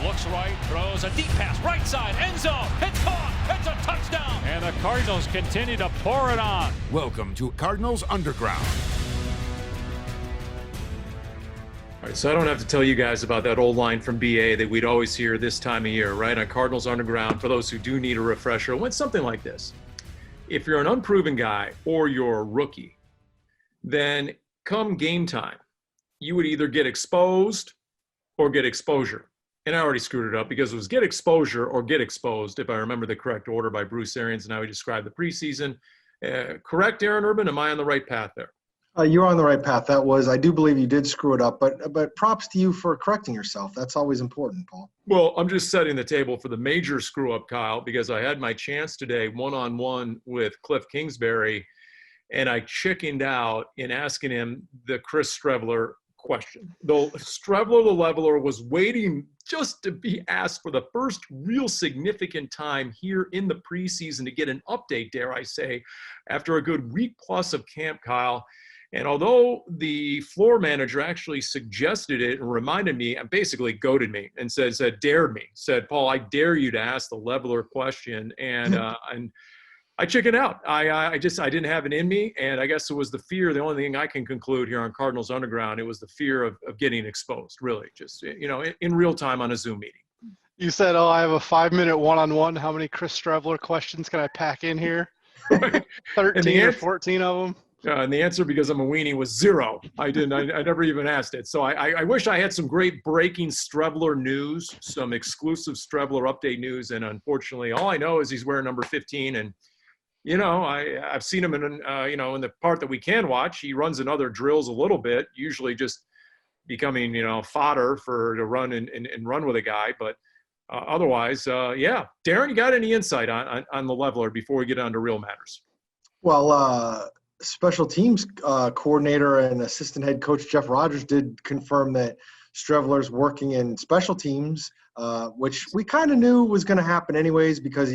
looks right, throws a deep pass, right side, end zone, it's caught, it's a touchdown. And the Cardinals continue to pour it on. Welcome to Cardinals Underground. All right, so I don't have to tell you guys about that old line from BA that we'd always hear this time of year, right? On Cardinals Underground, for those who do need a refresher, it went something like this. If you're an unproven guy or you're a rookie, then come game time, you would either get exposed or get exposure. And I already screwed it up because it was get exposure or get exposed, if I remember the correct order by Bruce Arians and how he described the preseason. Correct, Darren Urban? Am I on the right path there? You're on the right path. I do believe you did screw it up, but props to you for correcting yourself. That's always important, Paul. Well, I'm just setting the table for the major screw up, Kyle, because I had my chance today one-on-one with Cliff Kingsbury, and I chickened out in asking him the Chris Streveler question. Though Streveler, the leveler, was waiting just to be asked for the first real significant time here in the preseason to get an update, dare I say, after a good week plus of camp, Kyle. And although the floor manager actually suggested it and reminded me, and basically goaded me and dared me, said, Paul, I dare you to ask the leveler question. And I chickened out. I didn't have it in me. And I guess it was the fear. The only thing I can conclude here on Cardinals Underground, it was the fear of getting exposed, really, just, in real time on a Zoom meeting. You said, I have a 5-minute one-on-one. How many Chris Streveler questions can I pack in here? 13 or 14 of them. And the answer, because I'm a weenie, was 0. I never even asked it. So I wish I had some great breaking Streveler news, some exclusive Streveler update news. And unfortunately, all I know is he's wearing number 15. And, I've seen him in the part that we can watch. He runs in other drills a little bit, usually just becoming, fodder to run and run with a guy. But otherwise, yeah. Darren, you got any insight on the leveler before we get on to real matters? Well, special teams coordinator and assistant head coach Jeff Rogers did confirm that Streveler's working in special teams, which we kind of knew was going to happen anyways, because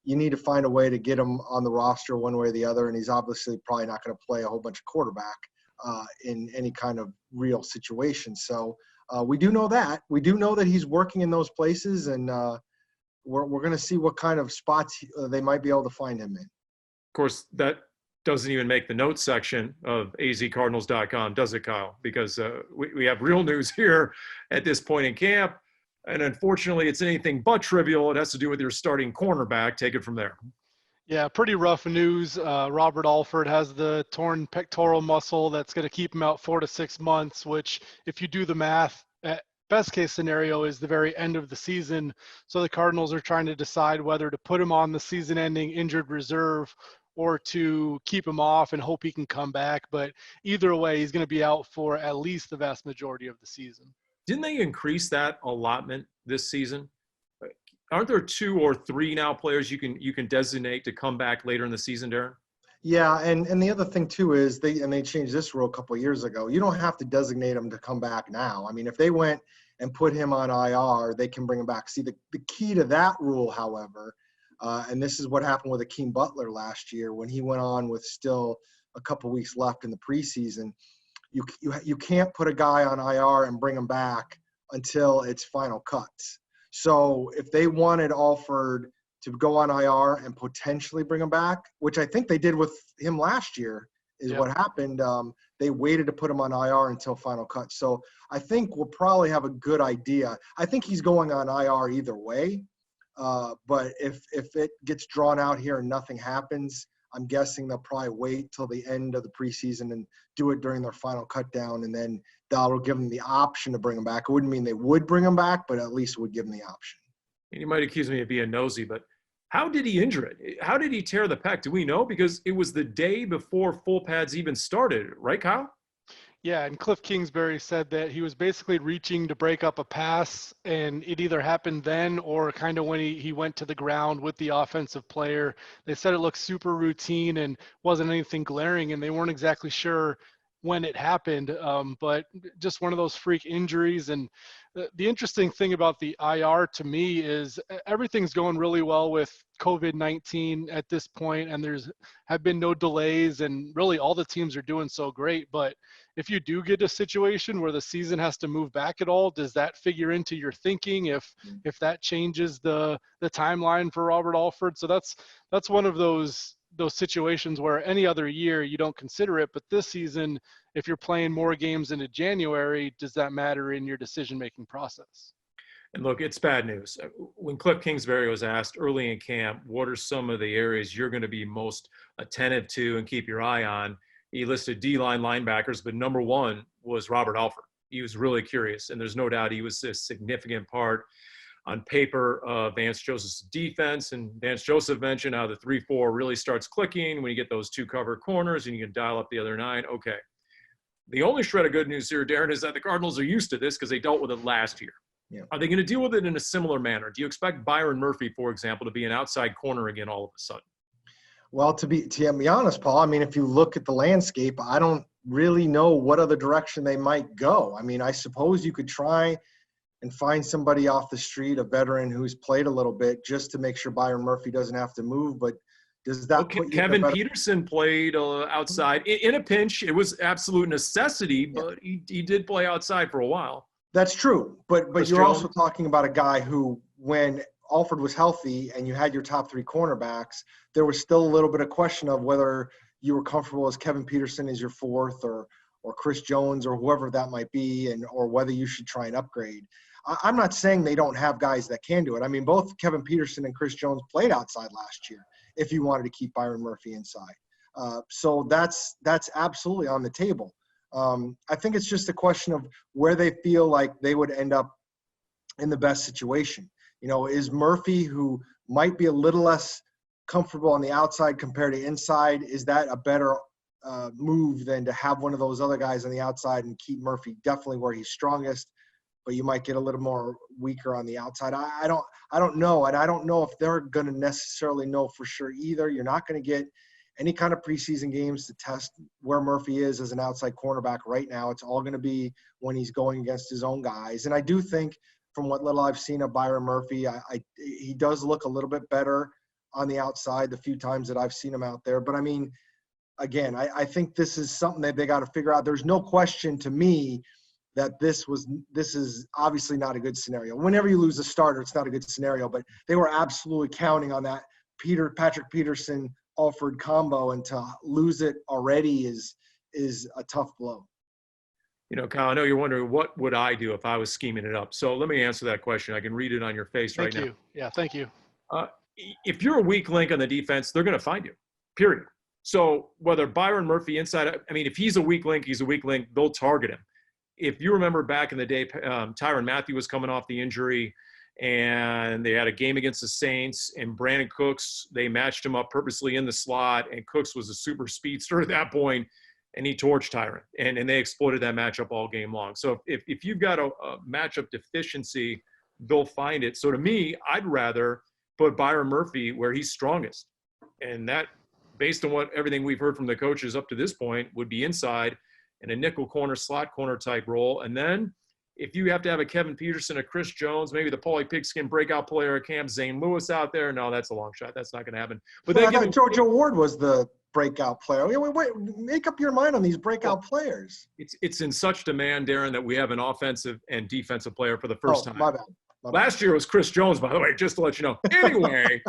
you need to find a way to get him on the roster one way or the other, and he's obviously probably not going to play a whole bunch of quarterback in any kind of real situation. So we do know that. We do know that he's working in those places, and we're going to see what kind of spots they might be able to find him in. Of course, that doesn't even make the notes section of azcardinals.com, does it, Kyle? Because we have real news here at this point in camp. And unfortunately, it's anything but trivial. It has to do with your starting cornerback. Take it from there. Yeah, pretty rough news. Robert Alford has the torn pectoral muscle that's going to keep him out 4 to 6 months, which, if you do the math, at best case scenario is the very end of the season. So the Cardinals are trying to decide whether to put him on the season-ending injured reserve or to keep him off and hope he can come back. But either way, he's going to be out for at least the vast majority of the season. Didn't they increase that allotment this season? Aren't there 2 or 3 now players you can designate to come back later in the season, Darren? Yeah, and the other thing too is they changed this rule a couple of years ago. You don't have to designate him to come back now. I mean, if they went and put him on IR, they can bring him back. See, the key to that rule, however, and this is what happened with Akeem Butler last year when he went on with still a couple weeks left in the preseason. You can't put a guy on IR and bring him back until it's final cuts. So if they wanted Alford to go on IR and potentially bring him back, which I think they did with him last year, is what happened. They waited to put him on IR until final cut. So I think we'll probably have a good idea. I think he's going on IR either way. But if it gets drawn out here and nothing happens, I'm guessing they'll probably wait till the end of the preseason and do it during their final cut down, and then that'll give them the option to bring him back. It wouldn't mean they would bring him back, but at least it would give them the option. And you might accuse me of being nosy, but how did he injure it? How did he tear the pec? Do we know? Because it was the day before full pads even started, right, Kyle? Yeah, and Cliff Kingsbury said that he was basically reaching to break up a pass, and it either happened then or kind of when he went to the ground with the offensive player. They said it looked super routine and wasn't anything glaring, and they weren't exactly sure when it happened, but just one of those freak injuries. And the interesting thing about the IR to me is everything's going really well with COVID-19 at this point, and have been no delays, and really all the teams are doing so great. But if you do get a situation where the season has to move back at all, does that figure into your thinking if that changes the timeline for Robert Alford? So that's one of those situations where any other year you don't consider it, but this season, if you're playing more games into January, does that matter in your decision-making process? And look, it's bad news. When Cliff Kingsbury was asked early in camp, what are some of the areas you're going to be most attentive to and keep your eye on? He listed D-line linebackers, but number one was Robert Alford. He was really curious, and there's no doubt he was a significant part on paper of Vance Joseph's defense. And Vance Joseph mentioned how the 3-4 really starts clicking when you get those two cover corners and you can dial up the other 9. Okay. The only shred of good news here, Darren, is that the Cardinals are used to this because they dealt with it last year. Yeah. Are they going to deal with it in a similar manner? Do you expect Byron Murphy, for example, to be an outside corner again all of a sudden? Well, to be honest, Paul, I mean, if you look at the landscape, I don't really know what other direction they might go. I mean, I suppose you could try and find somebody off the street, a veteran who's played a little bit, just to make sure Byron Murphy doesn't have to move. But does that put you Kevin Peterson played outside in a pinch. It was absolute necessity, but he did play outside for a while. That's true. But you're also talking about a guy who, when Alford was healthy and you had your top 3 cornerbacks, there was still a little bit of question of whether you were comfortable as Kevin Peterson as your 4th or Chris Jones or whoever that might be, or whether you should try and upgrade. I'm not saying they don't have guys that can do it. I mean, both Kevin Peterson and Chris Jones played outside last year if you wanted to keep Byron Murphy inside. So that's absolutely on the table. I think it's just a question of where they feel like they would end up in the best situation. You know, is Murphy, who might be a little less comfortable on the outside compared to inside, is that a better move than to have one of those other guys on the outside and keep Murphy definitely where he's strongest, but you might get a little more weaker on the outside? I don't know, and I don't know if they're going to necessarily know for sure either. You're not going to get any kind of preseason games to test where Murphy is as an outside cornerback right now. It's all going to be when he's going against his own guys. And I do think, from what little I've seen of Byron Murphy, he does look a little bit better on the outside the few times that I've seen him out there. But I mean, again, I think this is something that they got to figure out. There's no question to me that this is obviously not a good scenario. Whenever you lose a starter, it's not a good scenario, but they were absolutely counting on that Patrick Peterson Alford combo, and to lose it already is a tough blow. You know, Kyle, I know you're wondering, what would I do if I was scheming it up? So let me answer that question. I can read it on your face right now. Thank you. Yeah, thank you. If you're a weak link on the defense, they're going to find you, period. So whether Byron Murphy inside, I mean, if he's a weak link, he's a weak link. They'll target him. If you remember back in the day, Tyrann Mathieu was coming off the injury, and they had a game against the Saints, and Brandon Cooks, they matched him up purposely in the slot, and Cooks was a super speedster at that point, and he torched Tyrann, and they exploited that matchup all game long. So if you've got a matchup deficiency, they'll find it. So to me, I'd rather put Byron Murphy where he's strongest, and that, based on everything we've heard from the coaches up to this point, would be inside in a nickel corner, slot corner type role. And then if you have to have a Kevin Peterson, a Chris Jones, maybe the Paulie Pigskin breakout player at camp, Zane Lewis out there, no, that's a long shot. That's not going to happen. But well, I thought Joe Ward was the breakout player. Wait, make up your mind on these breakout players. It's in such demand, Darren, that we have an offensive and defensive player for the first time. My bad. Last year was Chris Jones, by the way, just to let you know. Anyway,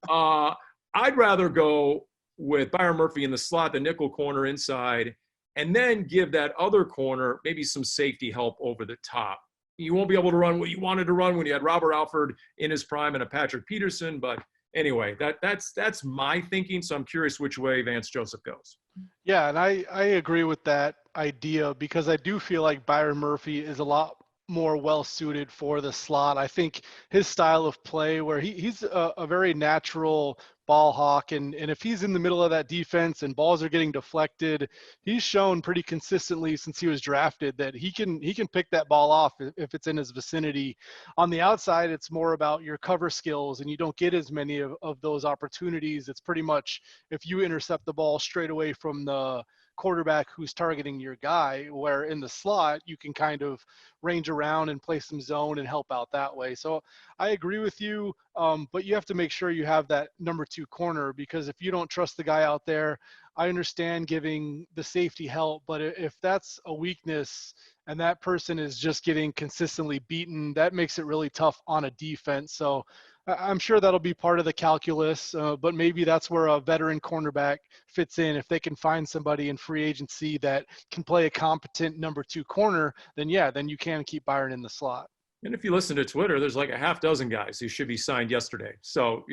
I'd rather go with Byron Murphy in the slot, the nickel corner inside, and then give that other corner maybe some safety help over the top. You won't be able to run what you wanted to run when you had Robert Alford in his prime and a Patrick Peterson. But anyway, that's my thinking. So I'm curious which way Vance Joseph goes. Yeah, and I agree with that idea, because I do feel like Byron Murphy is a lot more well-suited for the slot. I think his style of play, where he's a very natural ball hawk, and if he's in the middle of that defense and balls are getting deflected, he's shown pretty consistently since he was drafted that he can pick that ball off if it's in his vicinity. On the outside, it's more about your cover skills, and you don't get as many of those opportunities. It's pretty much, if you intercept the ball straight away from the quarterback who's targeting your guy, where in the slot, you can kind of range around and play some zone and help out that way. So I agree with you, but you have to make sure you have that number 2 corner, because if you don't trust the guy out there, I understand giving the safety help, but if that's a weakness and that person is just getting consistently beaten, that makes it really tough on a defense. So I'm sure that'll be part of the calculus, but maybe that's where a veteran cornerback fits in. If they can find somebody in free agency that can play a competent number 2 corner, then yeah, then you can keep Byron in the slot. And if you listen to Twitter, there's like a half dozen guys who should be signed yesterday. So,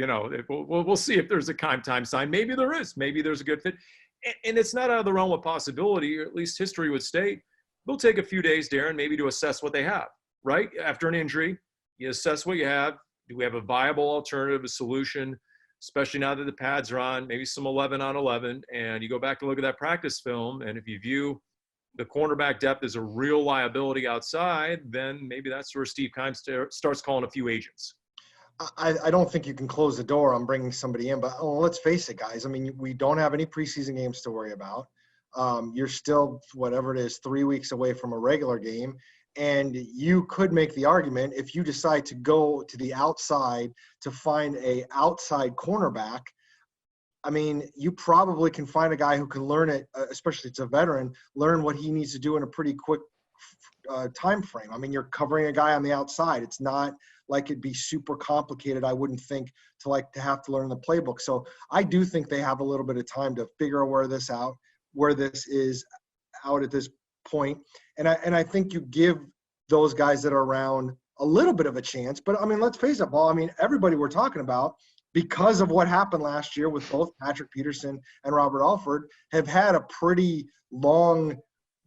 we'll see if there's a time sign. Maybe there is. Maybe there's a good fit. And it's not out of the realm of possibility, or at least history would state. They'll take a few days, Darren, maybe to assess what they have, right? After an injury, you assess what you have. Do we have a viable alternative, a solution, especially now that the pads are on, maybe some 11 on 11, and you go back to look at that practice film, and if you view the cornerback depth as a real liability outside, then maybe that's where Steve Keim starts calling a few agents. I don't think you can close the door on bringing somebody in, but let's face it, guys. I mean, we don't have any preseason games to worry about. You're still, whatever it is, 3 weeks away from a regular game. And you could make the argument, if you decide to go to the outside to find a outside cornerback, I mean, you probably can find a guy who can learn it, especially if it's a veteran, learn what he needs to do in a pretty quick time frame. I mean, you're covering a guy on the outside. It's not like it'd be super complicated, I wouldn't think, to have to learn the playbook. So I do think they have a little bit of time to figure out where this is out at this point. And I think you give those guys that are around a little bit of a chance. But, I mean, let's face it, Paul. I mean, everybody we're talking about, because of what happened last year with both Patrick Peterson and Robert Alford, have had a pretty long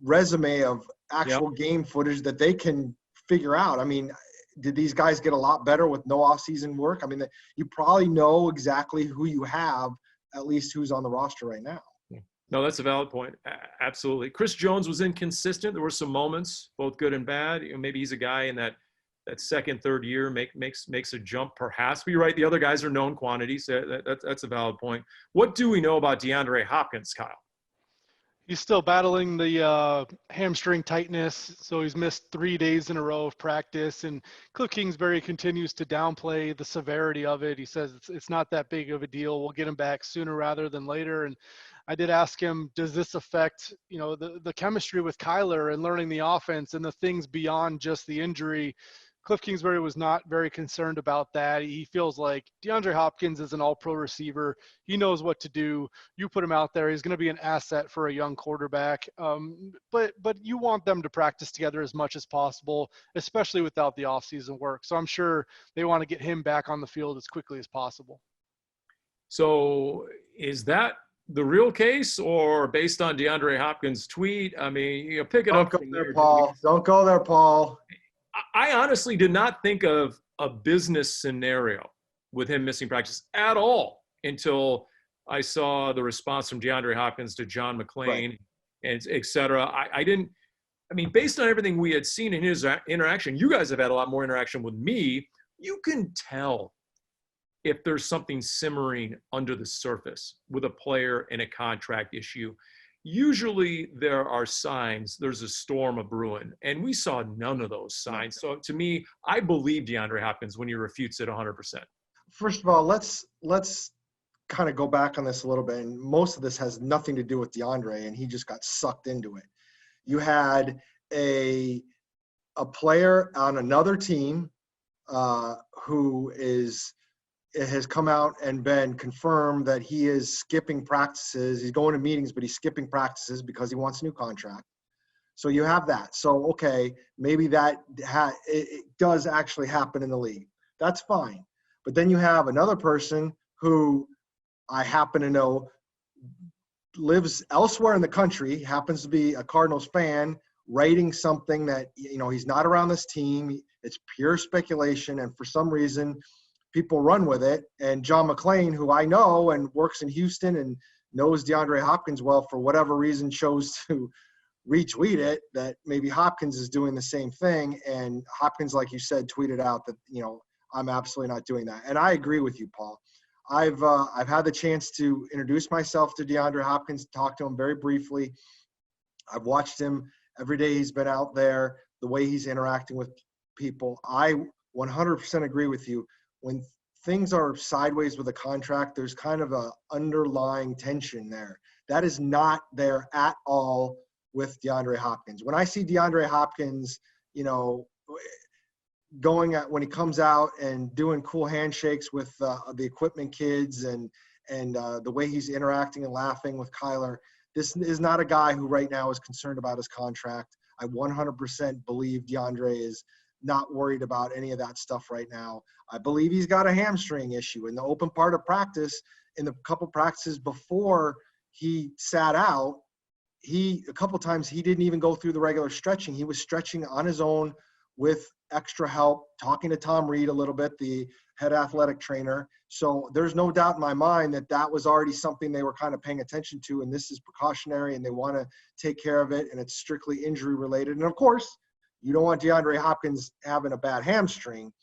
resume of actual game footage that they can figure out. I mean, did these guys get a lot better with no off-season work? I mean, you probably know exactly who you have, at least who's on the roster right now. No, that's a valid point. Absolutely. Chris Jones was inconsistent. There were some moments, both good and bad. Maybe he's a guy in that second, third year makes a jump, perhaps. But you're right. The other guys are known quantities. That's a valid point. What do we know about DeAndre Hopkins, Kyle? He's still battling the hamstring tightness, so he's missed 3 days in a row of practice. And Cliff Kingsbury continues to downplay the severity of it. He says it's not that big of a deal. We'll get him back sooner rather than later. And I did ask him, does this affect, the chemistry with Kyler and learning the offense and the things beyond just the injury? Cliff Kingsbury was not very concerned about that. He feels like DeAndre Hopkins is an all-pro receiver. He knows what to do. You put him out there, he's going to be an asset for a young quarterback. But you want them to practice together as much as possible, especially without the offseason work. So I'm sure they want to get him back on the field as quickly as possible. So is that the real case, or based on DeAndre Hopkins' tweet? I mean, pick it up from there, Paul. Don't go there, Paul. I honestly did not think of a business scenario with him missing practice at all until I saw the response from DeAndre Hopkins to John McClain, and et cetera. Based on everything we had seen in his interaction, you guys have had a lot more interaction with me. You can tell if there's something simmering under the surface with a player and a contract issue. Usually there are signs, there's a storm of brewing, and we saw none of those signs. So to me, I believe DeAndre Hopkins when he refutes it 100%. First of all, let's kind of go back on this a little bit. And most of this has nothing to do with DeAndre, and he just got sucked into it. You had a player on another team who has come out and been confirmed that he is skipping practices. He's going to meetings, but he's skipping practices because he wants a new contract. So you have that. So, okay, maybe that it does actually happen in the league. That's fine. But then you have another person who I happen to know lives elsewhere in the country, happens to be a Cardinals fan, writing something that, he's not around this team. It's pure speculation. And for some reason, people run with it. And John McClain, who I know and works in Houston and knows DeAndre Hopkins well, for whatever reason chose to retweet it, that maybe Hopkins is doing the same thing. And Hopkins, like you said, tweeted out that, I'm absolutely not doing that. And I agree with you, Paul. I've had the chance to introduce myself to DeAndre Hopkins, talk to him very briefly. I've watched him every day he's been out there, the way he's interacting with people. I 100% agree with you. When things are sideways with a contract, there's kind of a underlying tension there. That is not there at all with DeAndre Hopkins. When I see DeAndre Hopkins, when he comes out and doing cool handshakes with the equipment kids and the way he's interacting and laughing with Kyler, this is not a guy who right now is concerned about his contract. I 100% believe DeAndre is not worried about any of that stuff right now. I believe he's got a hamstring issue in the open part of practice. In the couple practices before he sat out, a couple times he didn't even go through the regular stretching. He was stretching on his own with extra help, talking to Tom Reed a little bit, the head athletic trainer. So there's no doubt in my mind that was already something they were kind of paying attention to, and this is precautionary, and they want to take care of it, and it's strictly injury related. And of course, you don't want DeAndre Hopkins having a bad hamstring,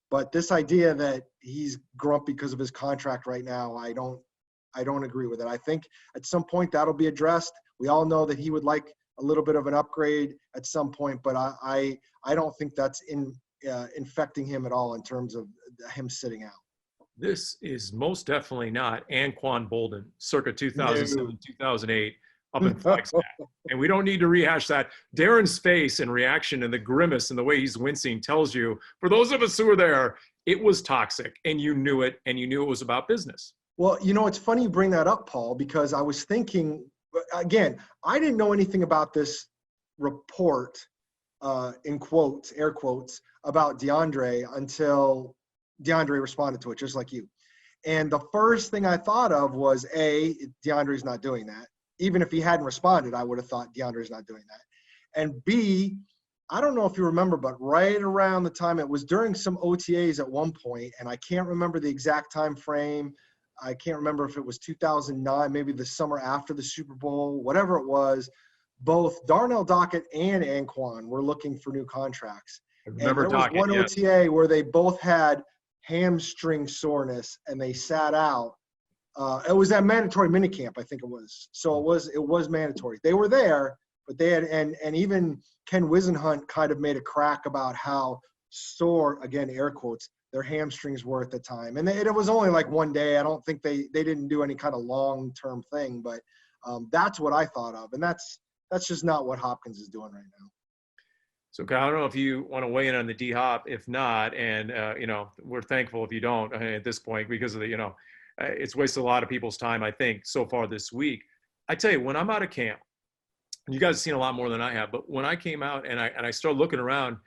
but this idea that he's grumpy because of his contract right now, I don't agree with it. I think at some point that'll be addressed. We all know that he would like a little bit of an upgrade at some point, but I don't think that's infecting him at all in terms of him sitting out. This is most definitely not Anquan Bolden, circa 2007, 2008, up in Flagstaff. And we don't need to rehash that. Darren's face and reaction and the grimace and the way he's wincing tells you, for those of us who were there, it was toxic, and you knew it, and you knew it was about business. Well, it's funny you bring that up, Paul, because I was thinking, again, I didn't know anything about this report, in quotes, air quotes, about DeAndre until DeAndre responded to it, just like you. And the first thing I thought of was, A, DeAndre's not doing that. Even if he hadn't responded, I would have thought DeAndre's not doing that. And B, I don't know if you remember, but right around the time, it was during some OTAs at one point, and I can't remember the exact time frame. I can't remember if it was 2009, maybe the summer after the Super Bowl, whatever it was. Both Darnell Dockett and Anquan were looking for new contracts. I remember Dockett, one OTA where they both had hamstring soreness and they sat out. It was that mandatory minicamp, I think it was. So it was mandatory. They were there, but they had, and even Ken Wisenhunt kind of made a crack about how sore, again, air quotes, their hamstrings were at the time. And it was only like one day. I don't think they didn't do any kind of long-term thing, but that's what I thought of. And that's just not what Hopkins is doing right now. So, Kyle, I don't know if you want to weigh in on the D-Hop. If not, and, we're thankful if you don't at this point because of the, it's wasted a lot of people's time, I think, so far this week. I tell you, when I'm out of camp, you guys have seen a lot more than I have, but when I came out and I started looking around,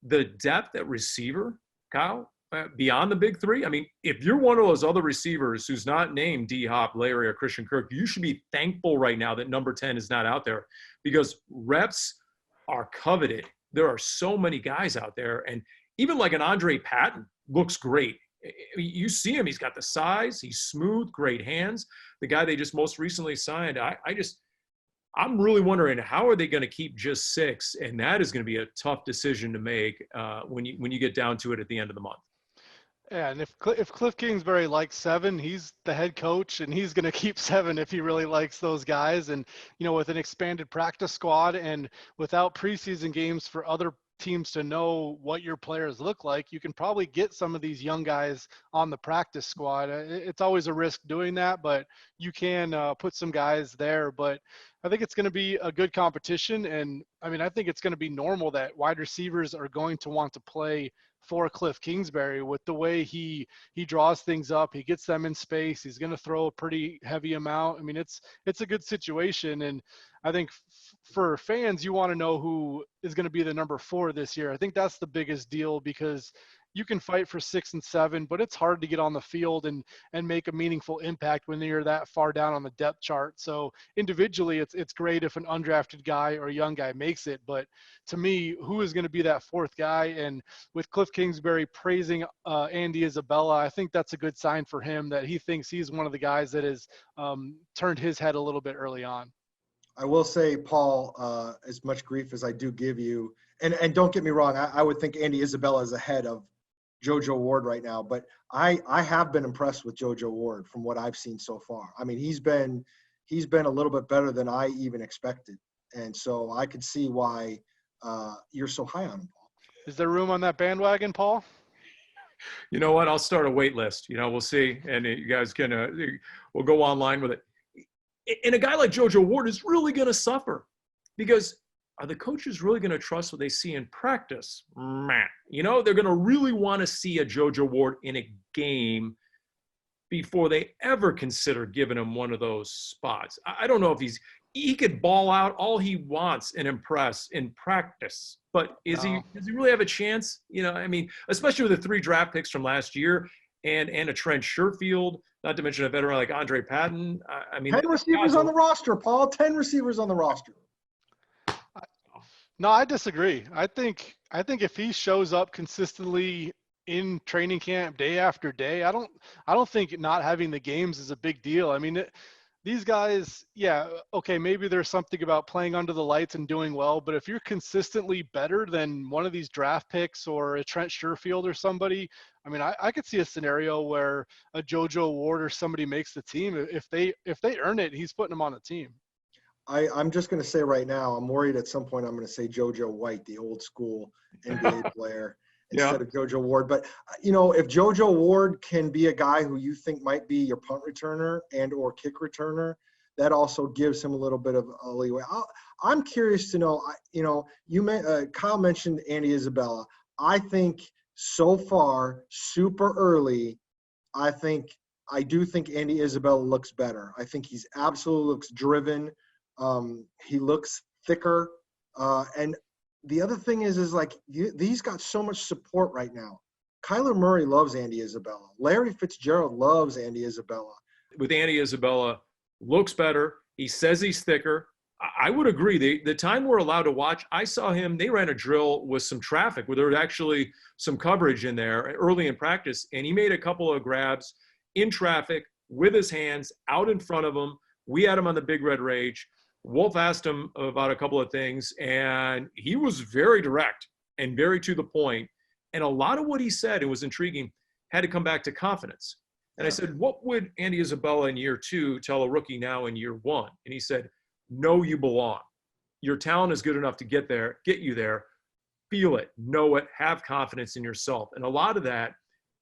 the depth at receiver, Kyle, beyond the big three, I mean, if you're one of those other receivers who's not named D-Hop, Larry, or Christian Kirk, you should be thankful right now that number 10 is not out there because reps are coveted. There are so many guys out there, and even like an Andre Patton looks great. You see him, he's got the size, he's smooth, great hands. The guy they just most recently signed, I'm really wondering how are they going to keep just 6, and that is going to be a tough decision to make when you get down to it at the end of the month. Yeah, and if Cliff Kingsbury likes 7, he's the head coach, and he's going to keep 7 if he really likes those guys. And, with an expanded practice squad and without preseason games for other teams to know what your players look like, you can probably get some of these young guys on the practice squad. It's always a risk doing that, but you can put some guys there. But I think it's going to be a good competition. And I think it's going to be normal that wide receivers are going to want to play for Cliff Kingsbury with the way he draws things up. He gets them in space. He's going to throw a pretty heavy amount. It's a good situation. And I think for fans, you want to know who is going to be the number 4 this year. I think that's the biggest deal because you can fight for 6 and 7, but it's hard to get on the field and make a meaningful impact when you're that far down on the depth chart. So individually, it's great if an undrafted guy or a young guy makes it. But to me, who is going to be that 4th guy? And with Cliff Kingsbury praising Andy Isabella, I think that's a good sign for him that he thinks he's one of the guys that has turned his head a little bit early on. I will say, Paul, as much grief as I do give you, and don't get me wrong, I would think Andy Isabella is ahead of JoJo Ward right now, but I have been impressed with JoJo Ward from what I've seen so far. I mean, he's been a little bit better than I even expected, and so I could see why you're so high on him, Paul. Is there room on that bandwagon, Paul? You know what? I'll start a wait list. We'll see, and you guys can we'll go online with it. And a guy like JoJo Ward is really going to suffer because are the coaches really going to trust what they see in practice? They're going to really want to see a JoJo Ward in a game before they ever consider giving him one of those spots. I don't know if he could ball out all he wants and impress in practice, but does he really have a chance? Especially with the 3 draft picks from last year and a Trent Sherfield, not to mention a veteran like Andre Patton. 10 receivers on the roster, Paul. 10 receivers on the roster. No, I disagree. I think if he shows up consistently in training camp day after day, I don't think not having the games is a big deal. These guys, yeah, okay, maybe there's something about playing under the lights and doing well, but if you're consistently better than one of these draft picks or a Trent Sherfield or somebody, I could see a scenario where a JoJo Ward or somebody makes the team. If they earn it, he's putting them on the team. I'm just going to say right now, I'm worried at some point I'm going to say JoJo White, the old school NBA player, instead of JoJo Ward. But, if JoJo Ward can be a guy who you think might be your punt returner and or kick returner, that also gives him a little bit of a leeway. I'm curious to know, Kyle mentioned Andy Isabella. I think so far, super early, I do think Andy Isabella looks better. I think he's absolutely looks driven. He looks thicker. And the other thing is like he's got so much support right now. Kyler Murray loves Andy Isabella. Larry Fitzgerald loves Andy Isabella. With Andy Isabella, looks better. He says he's thicker. I would agree. The time we're allowed to watch, I saw him, they ran a drill with some traffic where there was actually some coverage in there early in practice, and he made a couple of grabs in traffic with his hands out in front of him. We had him on the Big Red Rage. Wolf asked him about a couple of things, and he was very direct and very to the point. And a lot of what he said, it was intriguing, had to come back to confidence. And I said, what would Andy Isabella in year 2 tell a rookie now in year 1? And he said, know you belong. Your talent is good enough to get you there. Feel it, know it, have confidence in yourself. And a lot of that,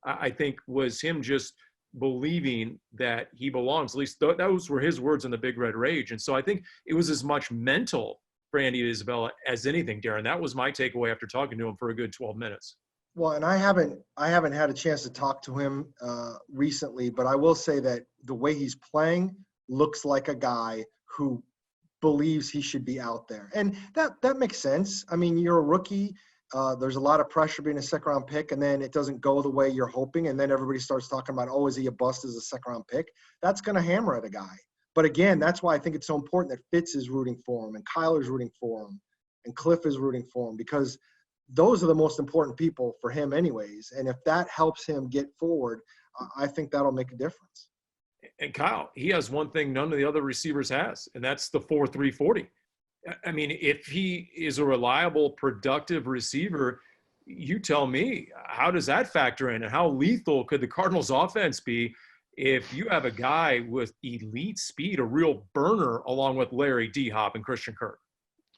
I think, was him just believing that he belongs. At least those were his words in the Big Red Rage. And so I think it was as much mental for Andy Isabella as anything, Darren. That was my takeaway after talking to him for a good 12 minutes. Well, and I haven't had a chance to talk to him recently, but I will say that the way he's playing looks like a guy who believes he should be out there. And that makes sense. You're a rookie. There's a lot of pressure being a second-round pick, and then it doesn't go the way you're hoping, and then everybody starts talking about, is he a bust as a second-round pick? That's going to hammer at a guy. But again, that's why I think it's so important that Fitz is rooting for him, and Kyler's rooting for him, and Cliff is rooting for him, because those are the most important people for him anyways. And if that helps him get forward, I think that'll make a difference. And Kyle, he has one thing none of the other receivers has, and that's the 4.3 40. If he is a reliable, productive receiver, you tell me, how does that factor in? And how lethal could the Cardinals offense be if you have a guy with elite speed, a real burner, along with Larry, D-Hop, and Christian Kirk?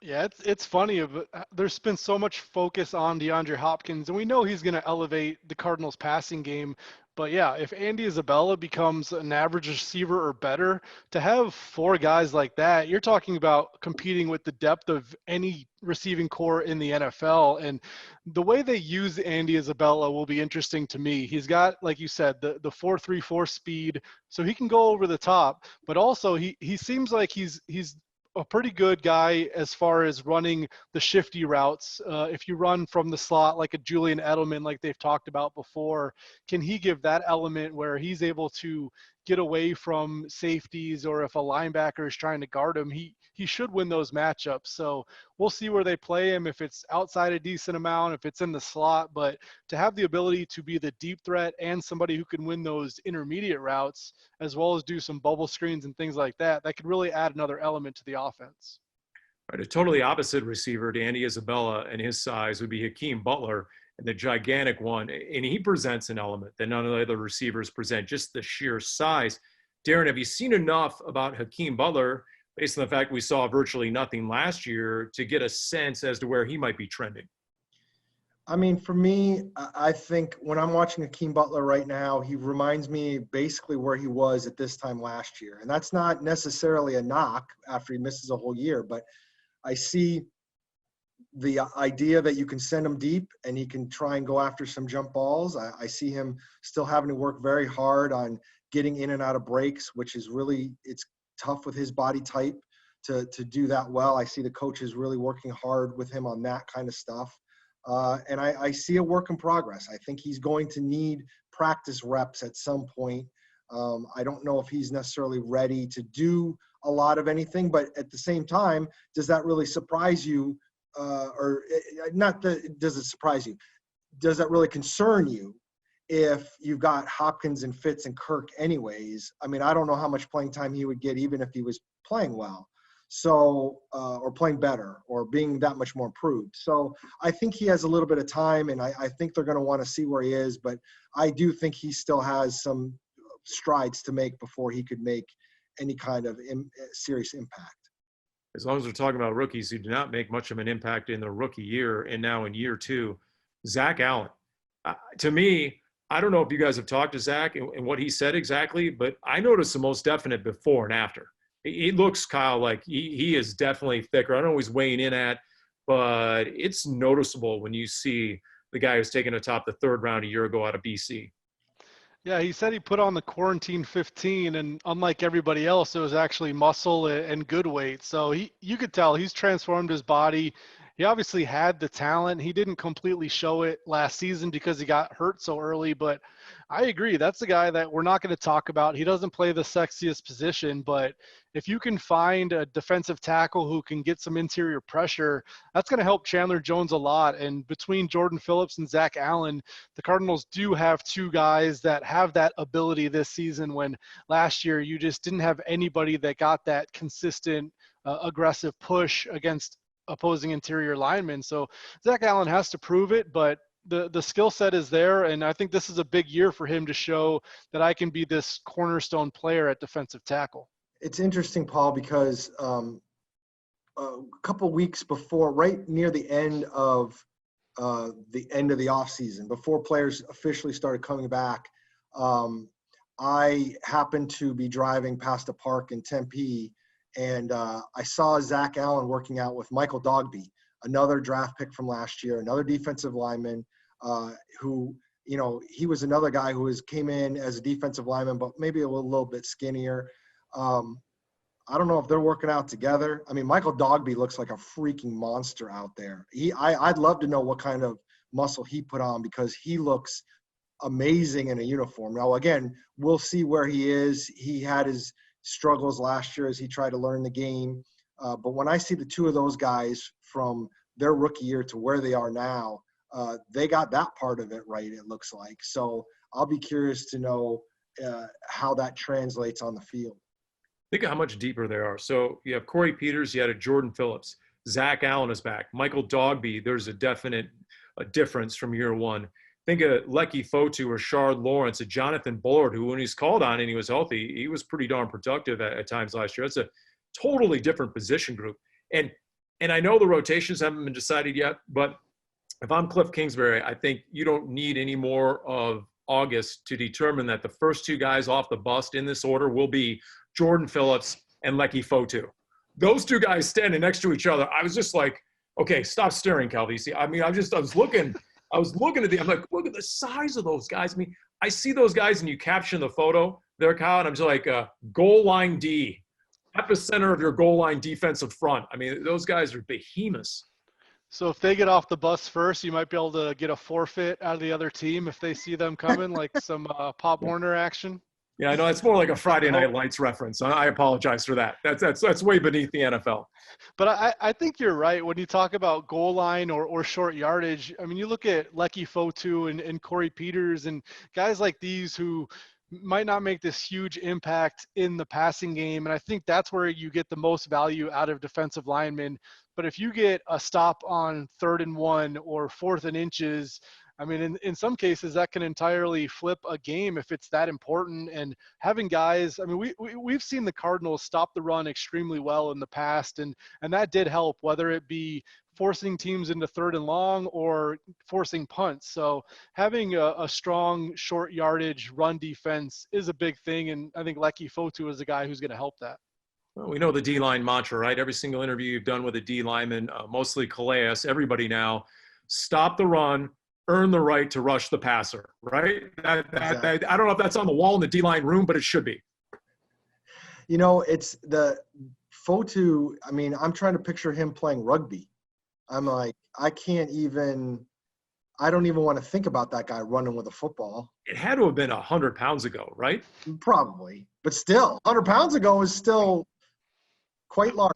Yeah, it's funny. There's been so much focus on DeAndre Hopkins, and we know he's going to elevate the Cardinals' passing game. But yeah, if Andy Isabella becomes an average receiver or better, to have 4 guys like that, you're talking about competing with the depth of any receiving core in the NFL. And the way they use Andy Isabella will be interesting to me. He's got, like you said, the 4.34 speed, so he can go over the top. But also, he seems like he's a pretty good guy as far as running the shifty routes. If you run from the slot like a Julian Edelman, like they've talked about before, can he give that element where he's able to get away from safeties, or if a linebacker is trying to guard him, he should win those matchups. So we'll see where they play him, if it's outside a decent amount, if it's in the slot. But to have the ability to be the deep threat and somebody who can win those intermediate routes, as well as do some bubble screens and things like that, that could really add another element to the offense. Right, a totally opposite receiver to Andy Isabella and his size would be Hakeem Butler. and the gigantic one. And he presents an element that none of the other receivers present, just the sheer size. Darren, have you seen enough about Hakeem Butler, based on the fact we saw virtually nothing last year, to get a sense as to where he might be trending? I mean, for me, I think when I'm watching Hakeem Butler right now, he reminds me basically where he was at this time last year. And that's not necessarily a knock after he misses a whole year, but I see the idea that you can send him deep and he can try and go after some jump balls. I see him still having to work very hard on getting in and out of breaks, which is really, it's tough with his body type to do that well. I see the coaches really working hard with him on that kind of stuff. And I see a work in progress. I think he's going to need practice reps at some point. I don't know if he's necessarily ready to do a lot of anything, but at the same time, does that really surprise you? Or not that, does it surprise you? Does that really concern you if you've got Hopkins and Fitz and Kirk anyways? I mean, I don't know how much playing time he would get even if he was playing well. So, or playing better or being that much more improved. So I think he has a little bit of time, and I think they're going to want to see where he is, but I do think he still has some strides to make before he could make any kind of serious impact. As long as we're talking about rookies who do not make much of an impact in their rookie year and now in year two, Zach Allen. To me, I don't know if you guys have talked to Zach and what he said exactly, but I noticed the most definite before and after. He looks, Kyle, like he is definitely thicker. I don't know what he's weighing in at, but it's noticeable when you see the guy who's taken atop the third round a year ago out of BC. Yeah, he said he put on the quarantine 15, and unlike everybody else, it was actually muscle and good weight. So you could tell he's transformed his body. He obviously had the talent. He didn't completely show it last season because he got hurt so early, but I agree. That's the guy that we're not going to talk about. He doesn't play the sexiest position, but if you can find a defensive tackle who can get some interior pressure, that's going to help Chandler Jones a lot. And between Jordan Phillips and Zach Allen, the Cardinals do have two guys that have that ability this season, when last year you just didn't have anybody that got that consistent aggressive push against opposing interior linemen. So Zach Allen has to prove it, but the skill set is there, and I think this is a big year for him to show that I can be this cornerstone player at defensive tackle. It's interesting, Paul, because a couple weeks before, right near the end of the offseason, before players officially started coming back, I happened to be driving past a park in Tempe, and I saw Zach Allen working out with Michael Dogby, another draft pick from last year, another defensive lineman who, you know, he was another guy who came in as a defensive lineman, but maybe a little bit skinnier. I don't know if they're working out together. I mean, Michael Dogby looks like a freaking monster out there. I'd love to know what kind of muscle he put on, because he looks amazing in a uniform. Now, again, we'll see where he is. He had his struggles last year as he tried to learn the game. But when I see the two of those guys from their rookie year to where they are now, they got that part of it right, it looks like. So I'll be curious to know how that translates on the field. Think of how much deeper they are. So you have Corey Peters, you had a Jordan Phillips, Zach Allen is back, Michael Dogby. There's a definite difference from year one. Think of Lecky Fotu or Shard Lawrence, a Jonathan Bullard, who when he's called on and he was healthy, he was pretty darn productive at times last year. It's a totally different position group. And I know the rotations haven't been decided yet, but if I'm Cliff Kingsbury, I think you don't need any more of August to determine that the first two guys off the bus in this order will be Jordan Phillips and Lecky Fotu. Those two guys standing next to each other, I was just like, okay, stop staring, Calvisi. I mean, I was looking at I'm like, look at the size of those guys. I mean, I see those guys and you caption the photo there, Kyle, and I'm just like, goal line D, epicenter of your goal line defensive front. I mean, those guys are behemoths. So if they get off the bus first, you might be able to get a forfeit out of the other team if they see them coming, like some Pop Warner action. Yeah, I know it's more like a Friday Night Lights reference. I apologize for that. That's way beneath the NFL. But I think you're right when you talk about goal line or short yardage. I mean, you look at Lecky Fotu and Corey Peters and guys like these who might not make this huge impact in the passing game. And I think that's where you get the most value out of defensive linemen. But if you get a stop on 3rd and 1 or 4th and inches, I mean, in some cases that can entirely flip a game if it's that important. And having guys, I mean, we've seen the Cardinals stop the run extremely well in the past, and that did help, whether it be forcing teams into 3rd and long or forcing punts. So having a strong short yardage run defense is a big thing. And I think Leki Fotu is the guy who's going to help that. Well, we know the D-line mantra, right? Every single interview you've done with a D-lineman, mostly Calais, everybody now, stop the run, earn the right to rush the passer, right? I don't know if that's on the wall in the D-line room, but it should be. You know, it's the Fotu. I mean, I'm trying to picture him playing rugby. I'm like, I don't even want to think about that guy running with a football. It had to have been 100 pounds ago, right? Probably. But still, 100 pounds ago is still quite large.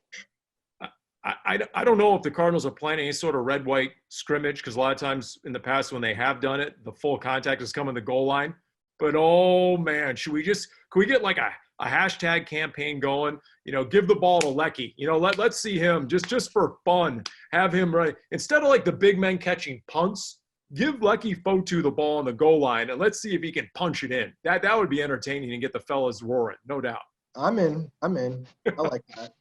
I don't know if the Cardinals are planning any sort of red-white scrimmage, because a lot of times in the past when they have done it, the full contact has come in the goal line. But, oh, man, could we get like a hashtag campaign going? You know, give the ball to Leki. You know, let's see him just for fun. Have him right. Instead of like the big men catching punts, give Leki Fotu the ball on the goal line, and let's see if he can punch it in. That would be entertaining and get the fellas roaring, no doubt. I'm in. I like that.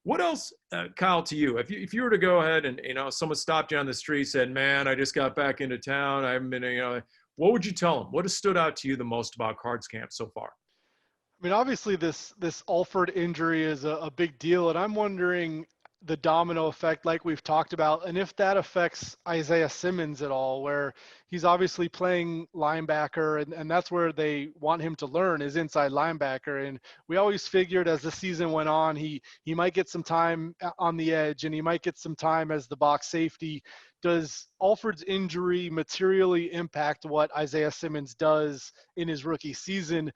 What else, Kyle, to you? If you were to go ahead and, you know, someone stopped you on the street, said, man, I just got back into town, I haven't been, you know, what would you tell them? What has stood out to you the most about Cards camp so far? I mean, obviously this Alford injury is a big deal, and I'm wondering the domino effect like we've talked about, and if that affects Isaiah Simmons at all, where he's obviously playing linebacker, and that's where they want him to learn, is inside linebacker. And we always figured as the season went on, he might get some time on the edge, and he might get some time as the box safety. Does Alford's injury materially impact what Isaiah Simmons does in his rookie season?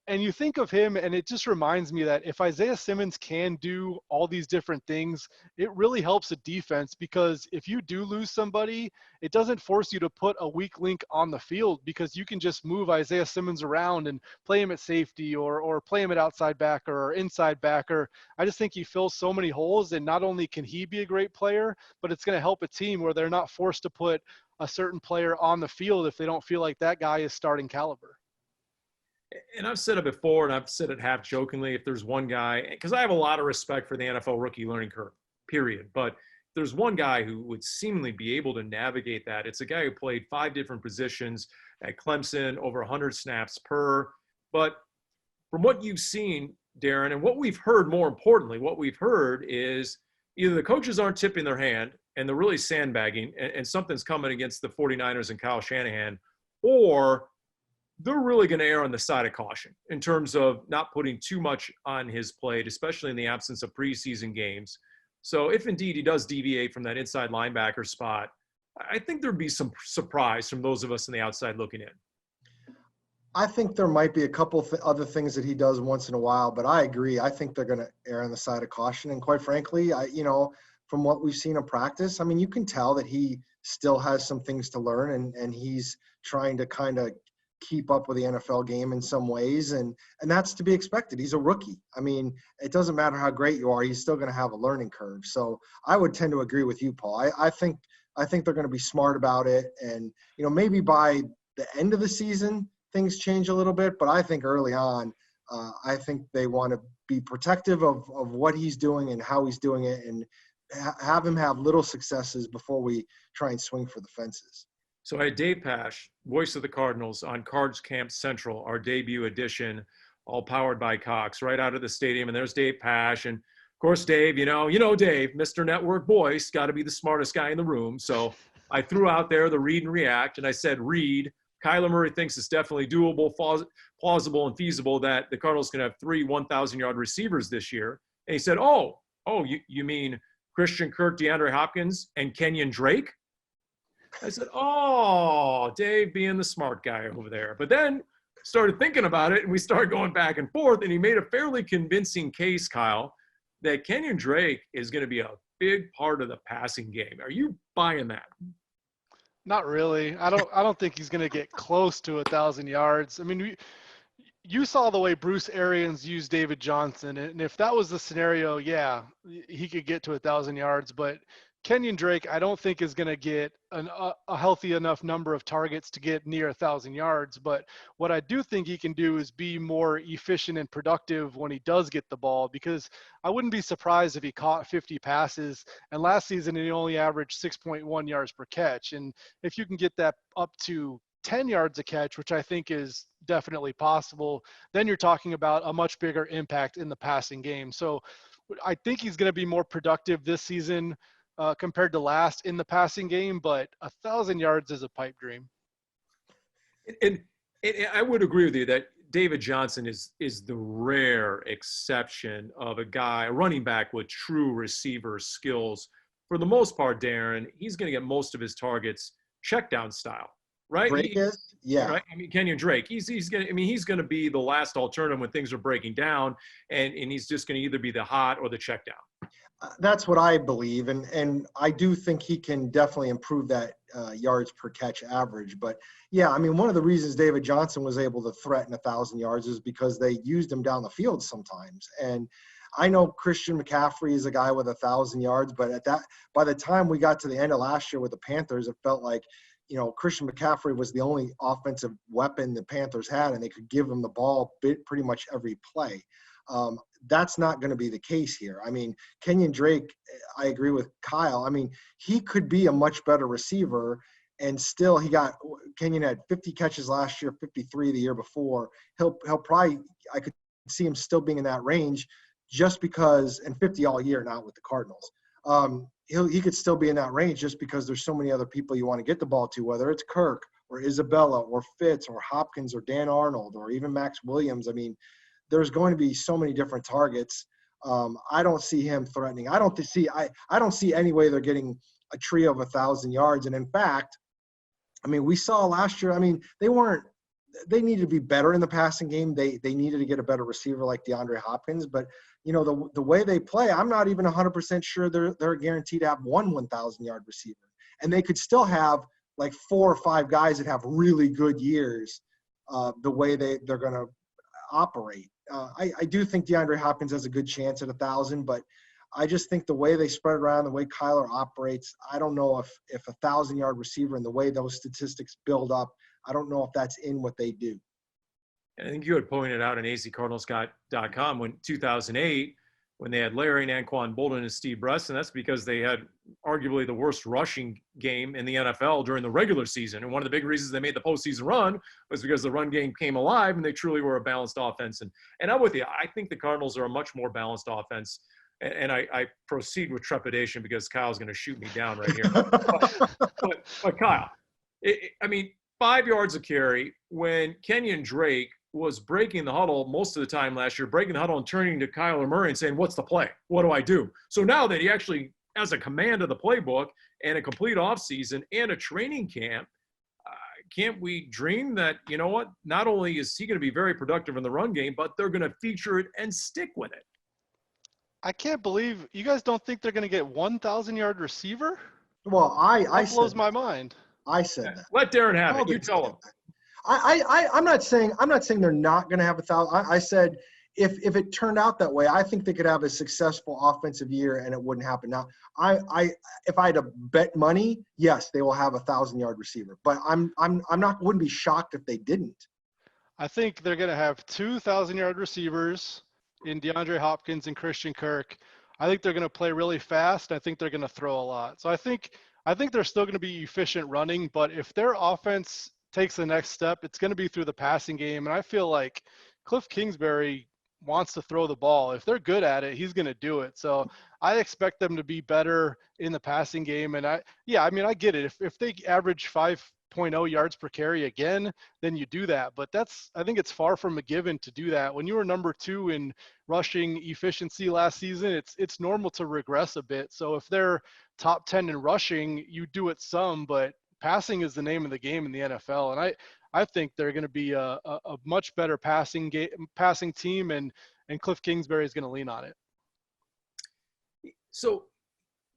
And you think of him, and it just reminds me that if Isaiah Simmons can do all these different things, it really helps a defense, because if you do lose somebody, it doesn't force you to put a weak link on the field, because you can just move Isaiah Simmons around and play him at safety or play him at outside backer or inside backer. I just think he fills so many holes, and not only can he be a great player, but it's going to help a team where they're not forced to put a certain player on the field if they don't feel like that guy is starting caliber. And I've said it before, and I've said it half jokingly, if there's one guy, because I have a lot of respect for the NFL rookie learning curve, period. But if there's one guy who would seemingly be able to navigate that, it's a guy who played 5 different positions at Clemson, over 100 snaps per. But from what you've seen, Darren, and what we've heard, more importantly, what we've heard is either the coaches aren't tipping their hand and they're really sandbagging, and something's coming against the 49ers and Kyle Shanahan, or they're really going to err on the side of caution in terms of not putting too much on his plate, especially in the absence of preseason games. So if indeed he does deviate from that inside linebacker spot, I think there'd be some surprise from those of us on the outside looking in. I think there might be a couple other things that he does once in a while, but I agree. I think they're going to err on the side of caution. And quite frankly, from what we've seen in practice, I mean, you can tell that he still has some things to learn, and he's trying to kind of keep up with the NFL game in some ways, and that's to be expected. He's a rookie. I mean, it doesn't matter how great you are, he's still going to have a learning curve. So I would tend to agree with you, Paul. I think they're going to be smart about it, and maybe by the end of the season things change a little bit, but I think early on, I think they want to be protective of what he's doing and how he's doing it, and have him have little successes before we try and swing for the fences. So I had Dave Pasch, voice of the Cardinals, on Cards Camp Central, our debut edition, all powered by Cox, right out of the stadium. And there's Dave Pasch. And, of course, Dave, Dave, Mr. Network voice, got to be the smartest guy in the room. So I threw out there the read and react, and I said, read. Kyler Murray thinks it's definitely doable, plausible, and feasible that the Cardinals can have 3 1,000-yard receivers this year. And he said, you mean Christian Kirk, DeAndre Hopkins, and Kenyon Drake? I said, Dave being the smart guy over there. But then started thinking about it, and we started going back and forth, and he made a fairly convincing case, Kyle, that Kenyon Drake is going to be a big part of the passing game. Are you buying that? Not really. I don't think he's going to get close to 1,000 yards. I mean, you saw the way Bruce Arians used David Johnson, and if that was the scenario, yeah, he could get to 1,000 yards. But Kenyon Drake, I don't think is going to get a healthy enough number of targets to get near 1,000 yards. But what I do think he can do is be more efficient and productive when he does get the ball, because I wouldn't be surprised if he caught 50 passes. And last season, he only averaged 6.1 yards per catch. And if you can get that up to 10 yards a catch, which I think is definitely possible, then you're talking about a much bigger impact in the passing game. So I think he's going to be more productive this season compared to last in the passing game, but 1,000 yards is a pipe dream. And I would agree with you that David Johnson is the rare exception of a running back with true receiver skills. For the most part, Darren, he's going to get most of his targets check down style, right? Drake is? Yeah. Right? I mean, Kenyon Drake, he's going to be the last alternative when things are breaking down, and he's just going to either be the hot or the check down. That's what I believe, and I do think he can definitely improve that yards per catch average. But yeah, I mean, one of the reasons David Johnson was able to threaten 1,000 yards is because they used him down the field sometimes. And I know Christian McCaffrey is a guy with 1,000 yards, but by the time we got to the end of last year with the Panthers, it felt like, Christian McCaffrey was the only offensive weapon the Panthers had, and they could give him the ball pretty much every play. That's not going to be the case here. I mean, Kenyon Drake, I agree with Kyle. I mean, he could be a much better receiver, and still Kenyon had 50 catches last year, 53 the year before. He'll probably, I could see him still being in that range just because, and 50 all year, not with the Cardinals. He could still be in that range just because there's so many other people you want to get the ball to, whether it's Kirk or Isabella or Fitz or Hopkins or Dan Arnold or even Max Williams. I mean, there's going to be so many different targets. I don't see him threatening. I don't see any way they're getting a trio of 1,000 yards. And in fact, I mean, we saw last year, I mean, they needed to be better in the passing game. They needed to get a better receiver like DeAndre Hopkins. But, the way they play, I'm not even 100% sure they're guaranteed to have one 1,000-yard receiver. And they could still have like 4 or 5 guys that have really good years the way they're going to operate. I do think DeAndre Hopkins has a good chance at 1,000, but I just think the way they spread around, the way Kyler operates, I don't know if 1,000-yard receiver and the way those statistics build up, I don't know if that's in what they do. I think you had pointed out on azcardinals.com when 2008, when they had Larry, Naquan Bolden, and Steve Breston, that's because they had arguably the worst rushing game in the NFL during the regular season. And one of the big reasons they made the postseason run was because the run game came alive and they truly were a balanced offense. And I'm with you. I think the Cardinals are a much more balanced offense. And I proceed with trepidation because Kyle's going to shoot me down right here. but Kyle, I mean, 5 yards a carry when Kenyon Drake was breaking the huddle most of the time last year, breaking the huddle and turning to Kyler Murray and saying, what's the play? What do I do? So now that he actually has a command of the playbook and a complete offseason and a training camp, can't we dream that, you know what, not only is he going to be very productive in the run game, but they're going to feature it and stick with it? I can't believe you guys don't think they're going to get 1,000-yard receiver? Well, that blows my mind. I said that. Let Darren have it. You tell him. I'm not saying they're not going to have 1,000. I said if it turned out that way, I think they could have a successful offensive year and it wouldn't happen. Now, if I had to bet money, yes, they will have 1,000-yard receiver. But wouldn't be shocked if they didn't. I think they're going to have 2,000-yard receivers in DeAndre Hopkins and Christian Kirk. I think they're going to play really fast. I think they're going to throw a lot. So I think they're still going to be efficient running, but if their offense takes the next step, it's going to be through the passing game. And I feel like Cliff Kingsbury wants to throw the ball. If they're good at it, he's going to do it. So I expect them to be better in the passing game. And I get it. If they average 5.0 yards per carry again, then you do that. But I think it's far from a given to do that. When you were number 2 in rushing efficiency last season, it's normal to regress a bit. So if they're top 10 in rushing, you do it some, but passing is the name of the game in the NFL. And I think they're going to be a much better passing team, and Cliff Kingsbury is going to lean on it. So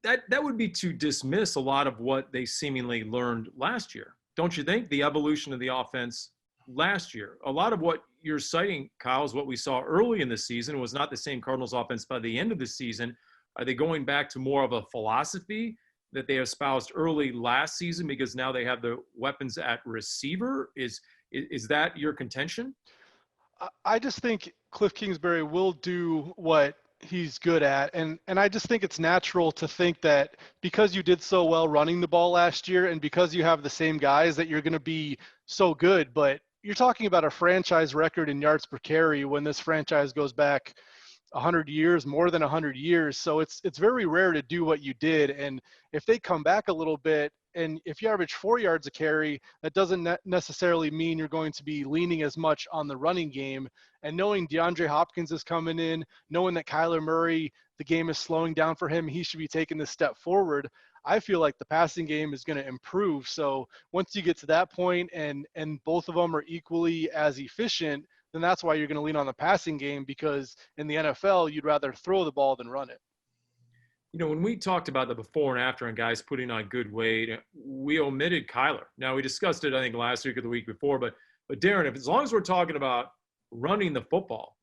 that would be to dismiss a lot of what they seemingly learned last year. Don't you think? The evolution of the offense last year. A lot of what you're citing, Kyle, is what we saw early in the season. It was not the same Cardinals offense by the end of the season. Are they going back to more of a philosophy that they espoused early last season because now they have the weapons at receiver? Is that your contention? I just think Cliff Kingsbury will do what he's good at. And I just think it's natural to think that because you did so well running the ball last year and because you have the same guys that you're going to be so good. But you're talking about a franchise record in yards per carry when this franchise goes back 100 years, more than 100 years. So it's very rare to do what you did. And if they come back a little bit, and if you average 4 yards a carry, that doesn't necessarily mean you're going to be leaning as much on the running game. And knowing DeAndre Hopkins is coming in, knowing that Kyler Murray, the game is slowing down for him, he should be taking this step forward. I feel like the passing game is going to improve. So once you get to that point and both of them are equally as efficient, then that's why you're going to lean on the passing game, because in the NFL, you'd rather throw the ball than run it. You know, when we talked about the before and after on guys putting on good weight, we omitted Kyler. Now, we discussed it, I think, last week or the week before, but Darren, as long as we're talking about running the football,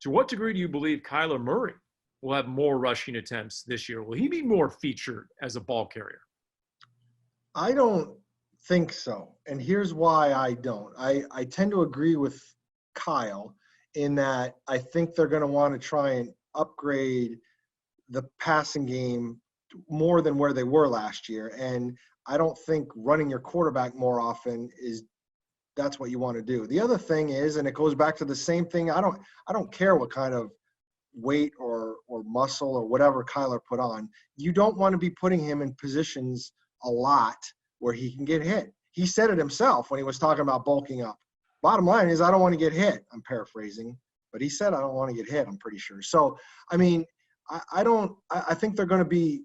to what degree do you believe Kyler Murray will have more rushing attempts this year? Will he be more featured as a ball carrier? I don't think so. And here's why I don't. I tend to agree with Kyle in that I think they're going to want to try and upgrade the passing game more than where they were last year. And I don't think running your quarterback more often that's what you want to do. The other thing is, and it goes back to the same thing, I don't care what kind of weight or muscle or whatever Kyler put on. You don't want to be putting him in positions a lot where he can get hit. He said it himself when he was talking about bulking up. Bottom line is, I don't want to get hit. I'm paraphrasing, but he said, I don't want to get hit, I'm pretty sure. So, I mean, I think they're going to be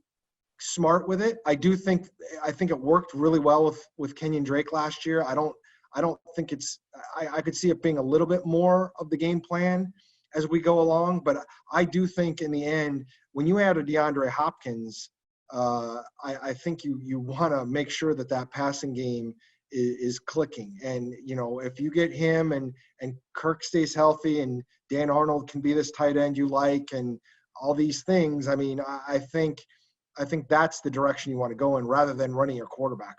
smart with it. I think it worked really well with Kenyon Drake last year. I don't think I could see it being a little bit more of the game plan as we go along, but I do think in the end, when you add a DeAndre Hopkins, I think you want to make sure that passing game is clicking. And, you know, if you get him and Kirk stays healthy and Dan Arnold can be this tight end you like and all these things, I mean, I think that's the direction you want to go in rather than running your quarterback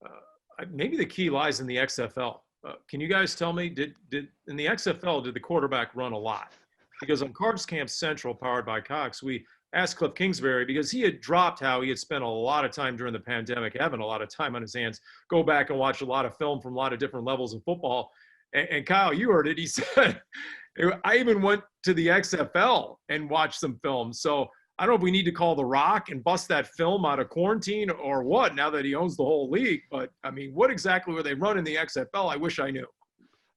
a lot. Maybe the key lies in the XFL. Can you guys tell me, did in the XFL, did the quarterback run a lot? Because on Cards Camp Central, powered by Cox, we asked Cliff Kingsbury, because he had dropped how he had spent a lot of time during the pandemic, having a lot of time on his hands, go back and watch a lot of film from a lot of different levels of football. And Kyle, you heard it. He said, I even went to the XFL and watched some film. So I don't know if we need to call The Rock and bust that film out of quarantine or what, now that he owns the whole league. But, I mean, what exactly were they running the XFL? I wish I knew.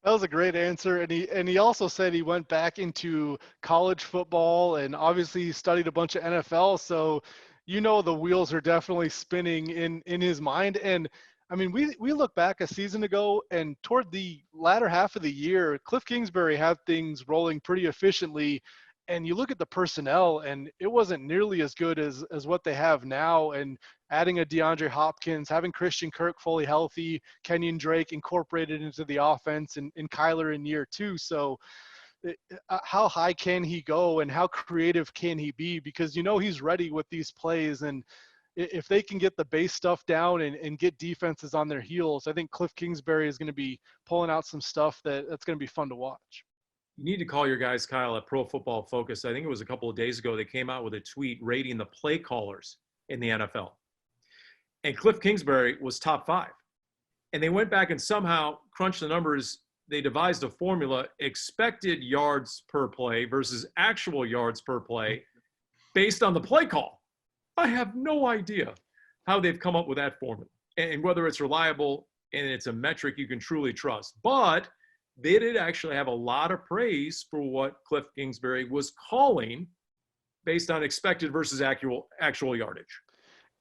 That was a great answer. And he also said he went back into college football and obviously studied a bunch of NFL. So, you know, the wheels are definitely spinning in his mind. And I mean, we look back a season ago and toward the latter half of the year, Cliff Kingsbury had things rolling pretty efficiently. And you look at the personnel and it wasn't nearly as good as what they have now. And adding a DeAndre Hopkins, having Christian Kirk fully healthy, Kenyon Drake incorporated into the offense, and Kyler in year 2. So how high can he go and how creative can he be? Because, you know, he's ready with these plays. And if they can get the base stuff down and get defenses on their heels, I think Cliff Kingsbury is going to be pulling out some stuff that's going to be fun to watch. You need to call your guys, Kyle, at Pro Football Focus. I think it was a couple of days ago they came out with a tweet rating the play callers in the NFL. And Cliff Kingsbury was top 5. And they went back and somehow crunched the numbers. They devised a formula, expected yards per play versus actual yards per play based on the play call. I have no idea how they've come up with that formula and whether it's reliable and it's a metric you can truly trust. But they did actually have a lot of praise for what Cliff Kingsbury was calling based on expected versus actual yardage.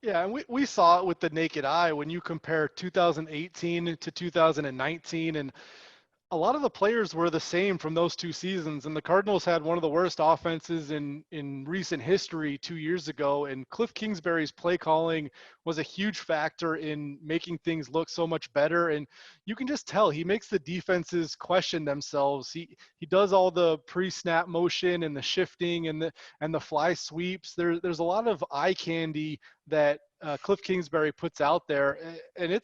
Yeah, and we saw it with the naked eye when you compare 2018 to 2019. And a lot of the players were the same from those 2 seasons, and the Cardinals had one of the worst offenses in recent history 2 years ago, and Cliff Kingsbury's play calling was a huge factor in making things look so much better. And you can just tell he makes the defenses question themselves. He does all the pre-snap motion and the shifting and the fly sweeps. There's a lot of eye candy that Cliff Kingsbury puts out there, and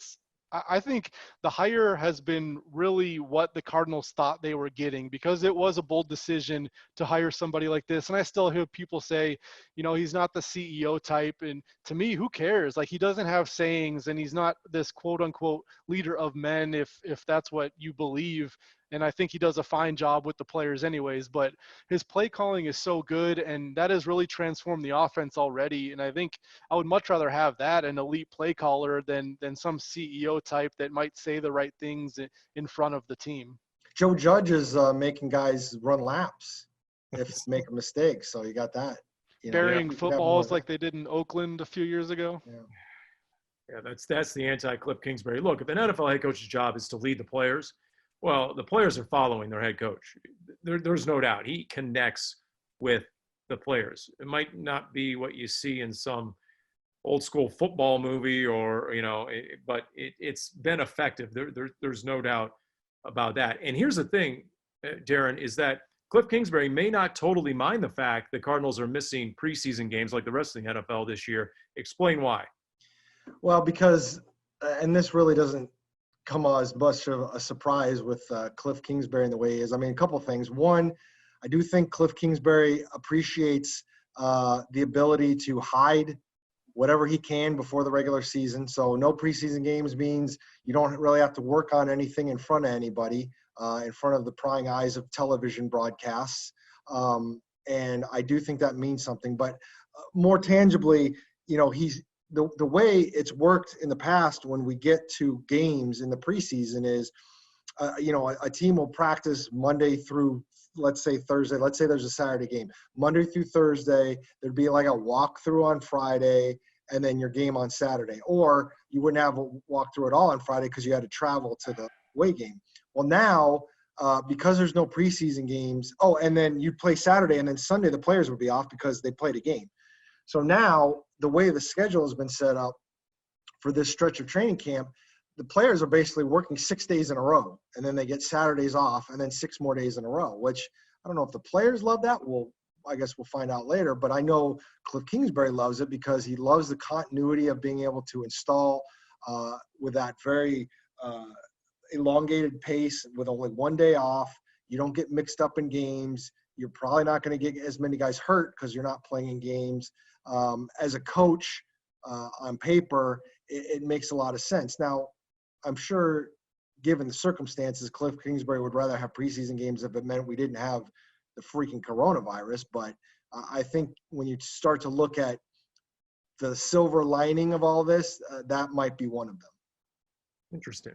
I think the hire has been really what the Cardinals thought they were getting, because it was a bold decision to hire somebody like this. And I still hear people say, he's not the CEO type. And to me, who cares? Like, he doesn't have sayings, and he's not this quote unquote leader of men, if that's what you believe. And I think he does a fine job with the players anyways, but his play calling is so good, and that has really transformed the offense already. And I think I would much rather have that, an elite play caller, than some CEO type that might say the right things in front of the team. Joe Judge is making guys run laps if make a mistake. So you got that. Burying footballs like they did in Oakland a few years ago. Yeah, that's the anti-Cliff Kingsbury. Look, if an NFL head coach's job is to lead the players, well, the players are following their head coach. There's no doubt. He connects with the players. It might not be what you see in some old school football movie but it's been effective. There's no doubt about that. And here's the thing, Darren, is that Cliff Kingsbury may not totally mind the fact the Cardinals are missing preseason games like the rest of the NFL this year. Explain why. Well, because, and this really doesn't come as much of a surprise with Cliff Kingsbury in the way he is. I mean, a couple of things. One, I do think Cliff Kingsbury appreciates the ability to hide whatever he can before the regular season. So no preseason games means you don't really have to work on anything in front of anybody, in front of the prying eyes of television broadcasts. And I do think that means something. But more tangibly, he's the way it's worked in the past when we get to games in the preseason is, a team will practice Monday through, let's say Thursday. Let's say there's a Saturday game. Monday through Thursday, there'd be like a walkthrough on Friday, and then your game on Saturday. Or you wouldn't have a walkthrough at all on Friday because you had to travel to the away game. Well, now, because there's no preseason games, and then you'd play Saturday, and then Sunday the players would be off because they played a game. So now, the way the schedule has been set up for this stretch of training camp, the players are basically working 6 days in a row, and then they get Saturdays off, and then 6 more days in a row, which I don't know if the players love that. I guess we'll find out later, but I know Cliff Kingsbury loves it because he loves the continuity of being able to install with that very elongated pace with only 1 day off. You don't get mixed up in games. You're probably not going to get as many guys hurt because you're not playing in games. As a coach, on paper, it makes a lot of sense. Now, I'm sure, given the circumstances, Cliff Kingsbury would rather have preseason games if it meant we didn't have the freaking coronavirus. But I think when you start to look at the silver lining of all this, that might be one of them. Interesting.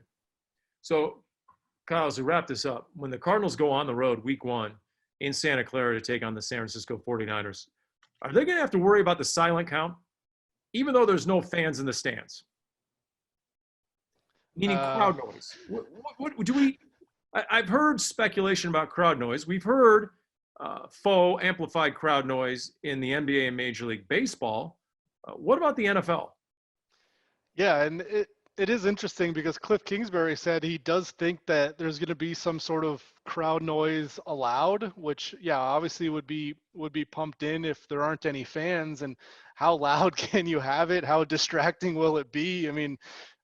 So, Kyle, as we wrap this up, when the Cardinals go on the road week 1 in Santa Clara to take on the San Francisco 49ers, are they going to have to worry about the silent count, even though there's no fans in the stands? Meaning crowd noise. What do we – I've heard speculation about crowd noise. We've heard faux amplified crowd noise in the NBA and Major League Baseball. What about the NFL? Yeah, and it is interesting because Cliff Kingsbury said he does think that there's going to be some sort of crowd noise allowed, which, yeah, obviously would be pumped in if there aren't any fans. And how loud can you have it? How distracting will it be? I mean,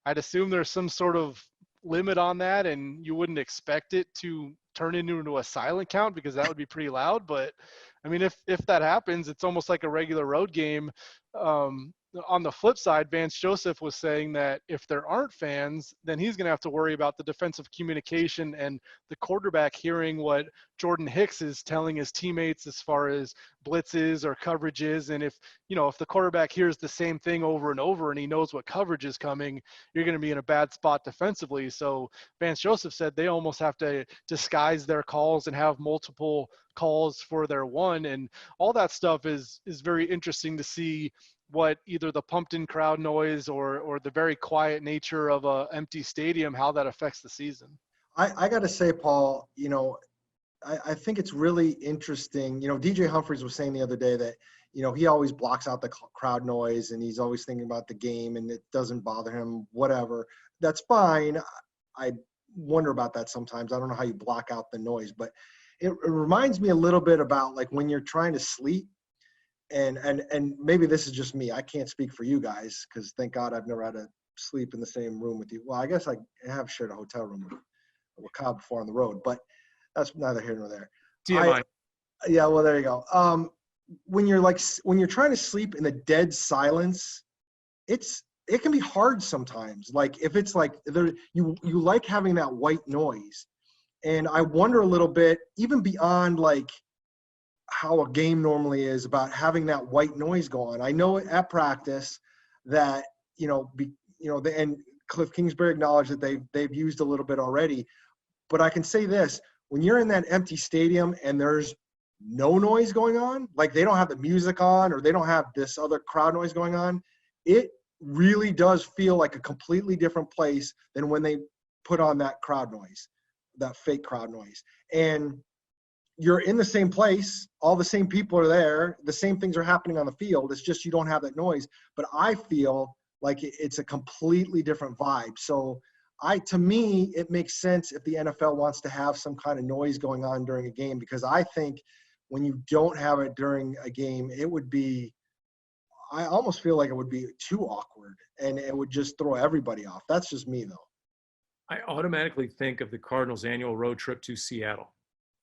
I'd assume there's some sort of limit on that, and you wouldn't expect it to turn into a silent count because that would be pretty loud. But I mean, if that happens, it's almost like a regular road game. On the flip side, Vance Joseph was saying that if there aren't fans, then he's going to have to worry about the defensive communication and the quarterback hearing what Jordan Hicks is telling his teammates as far as blitzes or coverages. And if the quarterback hears the same thing over and over and he knows what coverage is coming, you're going to be in a bad spot defensively. So Vance Joseph said they almost have to disguise their calls and have multiple calls for their one. And all that stuff is very interesting to see what either the pumped-in crowd noise or the very quiet nature of a empty stadium, how that affects the season. I got to say, Paul, I think it's really interesting. DJ Humphries was saying the other day that, he always blocks out the crowd noise and he's always thinking about the game and it doesn't bother him, whatever. That's fine. I wonder about that sometimes. I don't know how you block out the noise, but it reminds me a little bit about like when you're trying to sleep and maybe this is just me. I can't speak for you guys because thank God I've never had to sleep in the same room with you. Well, I guess I have shared a hotel room with Kyle before on the road, but that's neither here nor there. TMI. Yeah, well, there you go. When you're trying to sleep in the dead silence, it can be hard sometimes. Like if it's like you like having that white noise, and I wonder a little bit, even beyond like how a game normally is, about having that white noise go on. I know at practice that and Cliff Kingsbury acknowledged that they've used a little bit already, but I can say this: when you're in that empty stadium and there's no noise going on, like they don't have the music on or they don't have this other crowd noise going on, it really does feel like a completely different place than when they put on that crowd noise, that fake crowd noise. And you're in the same place, all the same people are there, the same things are happening on the field, it's just you don't have that noise. But I feel like it's a completely different vibe. So to me, it makes sense if the NFL wants to have some kind of noise going on during a game, because I think when you don't have it during a game, I almost feel like it would be too awkward and it would just throw everybody off. That's just me though. I automatically think of the Cardinals' annual road trip to Seattle,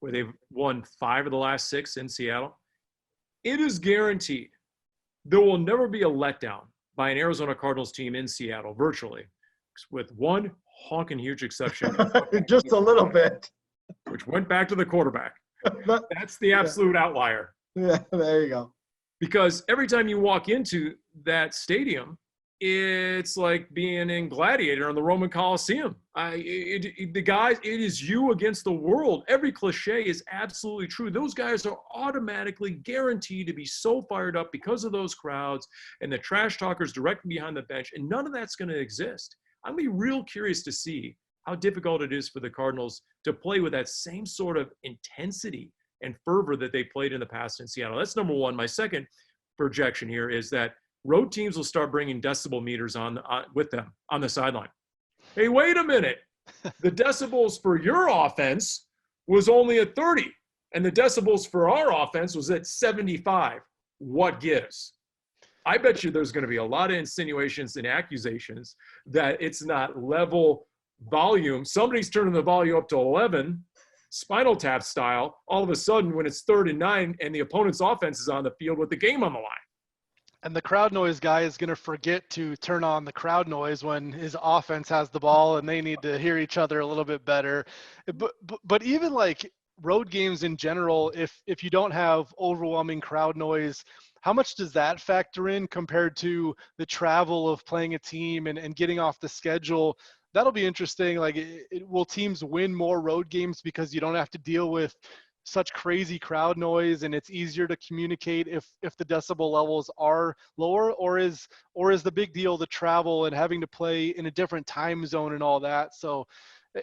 where they've won 5 of the last 6 in Seattle. It is guaranteed there will never be a letdown by an Arizona Cardinals team in Seattle, virtually, with one honking huge exception. Just a little bit. Which went back to the quarterback. That's the absolute outlier. Yeah, there you go. Because every time you walk into that stadium, it's like being in Gladiator in the Roman Coliseum. It is you against the world. Every cliche is absolutely true. Those guys are automatically guaranteed to be so fired up because of those crowds and the trash talkers directly behind the bench, and none of that's going to exist. I'm going to be real curious to see how difficult it is for the Cardinals to play with that same sort of intensity and fervor that they played in the past in Seattle. That's number one. My second projection here is that road teams will start bringing decibel meters with them on the sideline. Hey, wait a minute. The decibels for your offense was only at 30, and the decibels for our offense was at 75. What gives? I bet you there's going to be a lot of insinuations and accusations that it's not level volume. Somebody's turning the volume up to 11, Spinal Tap style, all of a sudden when it's 3rd and 9 and the opponent's offense is on the field with the game on the line. And the crowd noise guy is going to forget to turn on the crowd noise when his offense has the ball and they need to hear each other a little bit better. But even like road games in general, if you don't have overwhelming crowd noise, how much does that factor in compared to the travel of playing a team and getting off the schedule? That'll be interesting. Like, will teams win more road games because you don't have to deal with such crazy crowd noise and it's easier to communicate if the decibel levels are lower, or is the big deal the travel and having to play in a different time zone and all that? So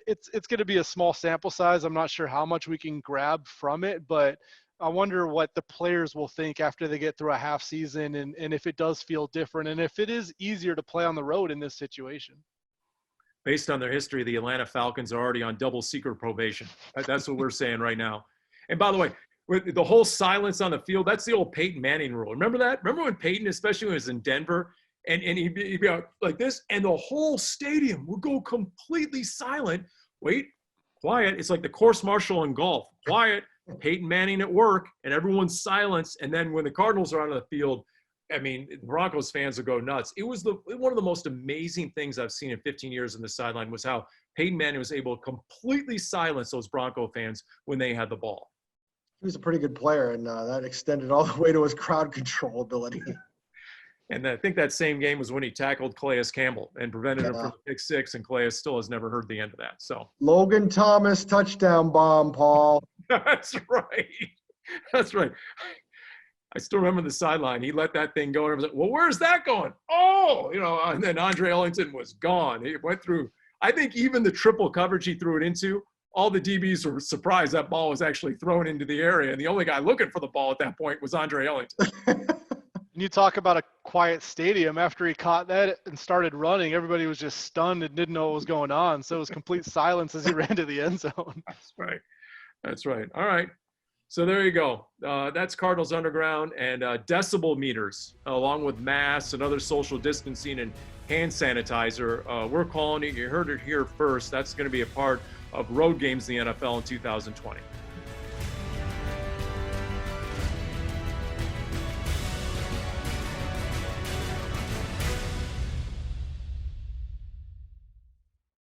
it's going to be a small sample size. I'm not sure how much we can grab from it, but I wonder what the players will think after they get through a half season and if it does feel different and if it is easier to play on the road in this situation. Based on their history, the Atlanta Falcons are already on double secret probation. That's what we're saying right now. And by the way, with the whole silence on the field, that's the old Peyton Manning rule. Remember that? Remember when Peyton, especially when he was in Denver, and he'd be out like this, and the whole stadium would go completely silent. Wait, quiet. It's like the course marshal in golf. Quiet, Peyton Manning at work, and everyone's silence. And then when the Cardinals are on the field, I mean, the Broncos fans will go nuts. It was one of the most amazing things I've seen in 15 years on the sideline was how Peyton Manning was able to completely silence those Bronco fans when they had the ball. He was a pretty good player, and that extended all the way to his crowd control ability. And I think that same game was when he tackled Calais Campbell and prevented him from the pick six, and Calais still has never heard the end of that. So Logan Thomas touchdown bomb, Paul. That's right. That's right. I still remember the sideline. He let that thing go, and I was like, well, where's that going? Oh, and then Andre Ellington was gone. He went through I think even the triple coverage he threw it into, all the DBs were surprised that ball was actually thrown into the area. And the only guy looking for the ball at that point was Andre Ellington. And you talk about a quiet stadium. After he caught that and started running, everybody was just stunned and didn't know what was going on. So it was complete silence as he ran to the end zone. That's right. That's right. All right. So there you go. That's Cardinals Underground, and decibel meters, along with masks and other social distancing and hand sanitizer. We're calling it. You heard it here first. That's going to be a part of road games in the NFL in 2020.